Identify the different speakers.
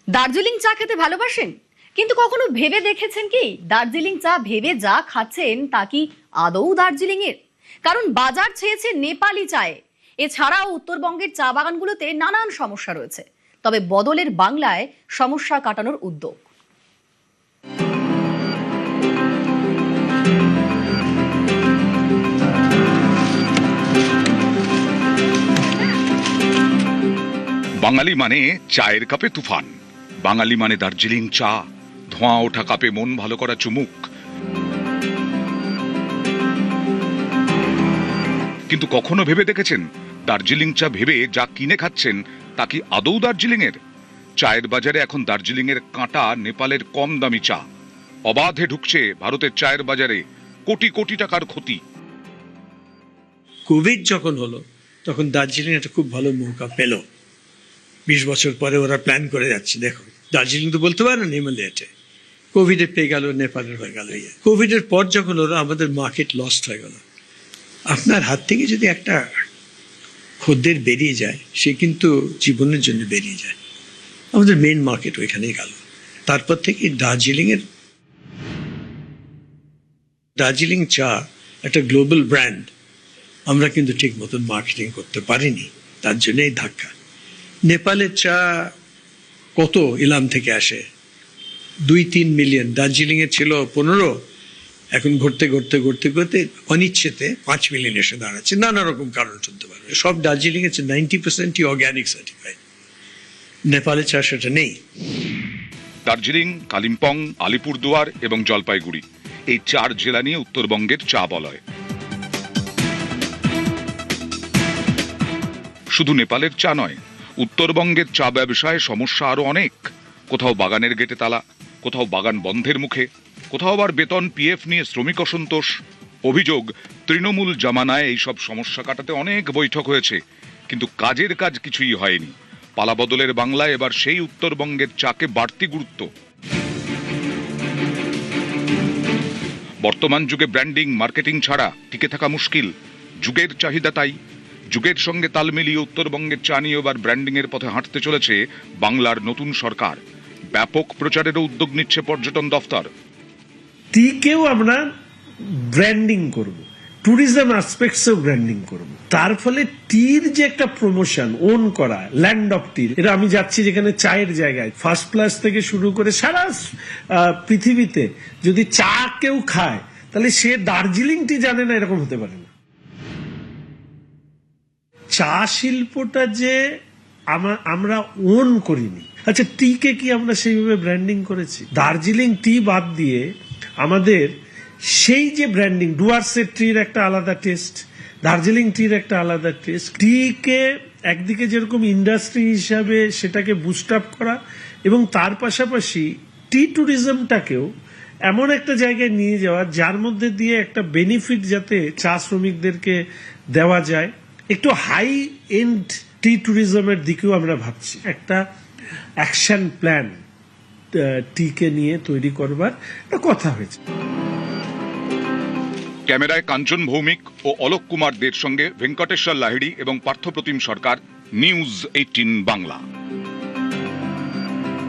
Speaker 1: দার্জিলিং চা খেতে ভালোবাসেন, কিন্তু কখনো ভেবে দেখেছেন কি দার্জিলিং চা ভেবে যা খাচ্ছেন তা কি আদৌ দার্জিলিং এর? কারণ বাজার ছেয়েছে নেপালি চায়ে। এছাড়াও উত্তরবঙ্গের চা বাগানগুলোতে নানান সমস্যা রয়েছে, তবে বদলের বাংলায় সমস্যা কাটানোর উদ্যোগ।
Speaker 2: বাঙালি মানে চায়ের কাপে তুফান, বাঙালি মানে দার্জিলিং চা, ধোঁয়া ওঠা কাপে মন ভালো করা চুমুক। কিন্তু কখনো ভেবে দেখেছেন দার্জিলিং চা ভেবে যা কিনে খাচ্ছেন তা কি আদৌ দার্জিলিং এর? চায়ের বাজারে এখন দার্জিলিং এর কাঁটা নেপালের কম দামি চা। অবাধে ঢুকছে ভারতের চায়ের বাজারে কোটি কোটি টাকার ক্ষতি।
Speaker 3: কোভিড যখন হলো তখন দার্জিলিং একটা খুব ভালো মৌকা পেল। 20 বছর পরে ওরা প্ল্যান করে যাচ্ছে, দেখো দার্জিলিং তো বলতে পারে না হিমালয়াতে, কোভিডে পেয়ে গেল, নেপালের হয়ে গেল। কোভিডের পর যখন ওরা আমাদের মার্কেট লস্ট হয়ে গেল। আপনার হাত থেকে যদি একটা খদ্দের বেরিয়ে যায়, সে কিন্তু জীবনের জন্য বেরিয়ে যায়। আমাদের মেইন মার্কেট ওইখানেই গেল। তারপর থেকে দার্জিলিং চা একটা গ্লোবাল ব্র্যান্ড, আমরা কিন্তু ঠিক মতন মার্কেটিং করতে পারিনি, তার জন্য এই ধাক্কা। নেপালের চা কত ইলাম থেকে আসে, 2-3 মিলিয়ন, দার্জিলিং এর ছিল 15, এখন ঘুরতে ঘুরতে ঘুরতে ঘুরতে অনিচ্ছেতে 5 মিলিয়ন এসে দাঁড়াচ্ছে। নানা রকম কারণ শুনতে পারবে। সব দার্জিলিং এর 90%ই অর্গ্যানিক সার্টিফাইড, নেপালের চা সেটা নেই।
Speaker 2: দার্জিলিং, কালিম্পং, আলিপুরদুয়ার এবং জলপাইগুড়ি, এই 4 জেলা নিয়ে উত্তরবঙ্গের চা বলয়। শুধু নেপালের চা নয়, উত্তরবঙ্গের চা ব্যবসায় সমস্যা আরো অনেক। কোথাও বাগানের গেটে তালা, কোথাও বাগান বন্ধের মুখে, কোথাও আবার বেতন পিএফ নিয়ে শ্রমিক অসন্তোষ। অভিযোগ, তৃণমূল জামানায় এইসব সমস্যা কাটাতে অনেক বৈঠক হয়েছে, কিন্তু কাজের কাজ কিছুই হয়নি। পালাবদলের বাংলায় এবার সেই উত্তরবঙ্গের চাকে বাড়তি গুরুত্ব। বর্তমান যুগে ব্র্যান্ডিং মার্কেটিং ছাড়া টিকে থাকা মুশকিল। যুগের চাহিদা তাই। যুগের সঙ্গে তাল মিলিয়ে উত্তরবঙ্গের চা নিয়ে এবার ব্র্যান্ডিং এর পথে হাঁটতে চলেছে বাংলার নতুন সরকার। ব্যাপক প্রচারেরও উদ্যোগ নিচ্ছে পর্যটন দফতর।
Speaker 4: টিকেও আমরা ব্র্যান্ডিং করব, ট্যুরিজম অ্যাসপেক্টসেও ব্র্যান্ডিং করব। তার ফলে টির যে একটা প্রমোশন, ওন করা, ল্যান্ড অফ টি, এটা আমি যাচ্ছি যেখানে চায়ের জায়গায় ফার্স্ট ক্লাস থেকে শুরু করে সারা পৃথিবীতে যদি চা কেউ খায়, তাহলে সে দার্জিলিং টি জানে না, এরকম হতে পারে না। চা শিল্পটা যে আমরা ওন করিনি। আচ্ছা, টিকে কি আমরা সেইভাবে ব্র্যান্ডিং করেছি? দার্জিলিং টি বাদ দিয়ে আমাদের সেই যে ব্র্যান্ডিং, ডুয়ার্সের টির একটা আলাদা টেস্ট, দার্জিলিং টির একটা আলাদা টেস্ট। টিকে একদিকে যেরকম ইন্ডাস্ট্রি হিসাবে সেটাকে বুস্ট আপ করা, এবং তার পাশাপাশি টি ট্যুরিজমটাকেও এমন একটা জায়গায় নিয়ে যাওয়া যার মধ্যে দিয়ে একটা বেনিফিট যাতে চা শ্রমিকদেরকে দেওয়া যায়। একটু হাই এন্ড টি ট্যুরিজমের দিকেও আমরা ভাবছি। একটা অ্যাকশন প্ল্যান টিকে নিয়ে তৈরি করবার একটা কথা হয়েছে।
Speaker 2: ক্যামেরায় কাঞ্চন ভৌমিক ও অলোক কুমার দের সঙ্গে ভেঙ্কটেশ্বর লাহিড়ী এবং পার্থপ্রতিম সরকার, নিউজ 18 বাংলা।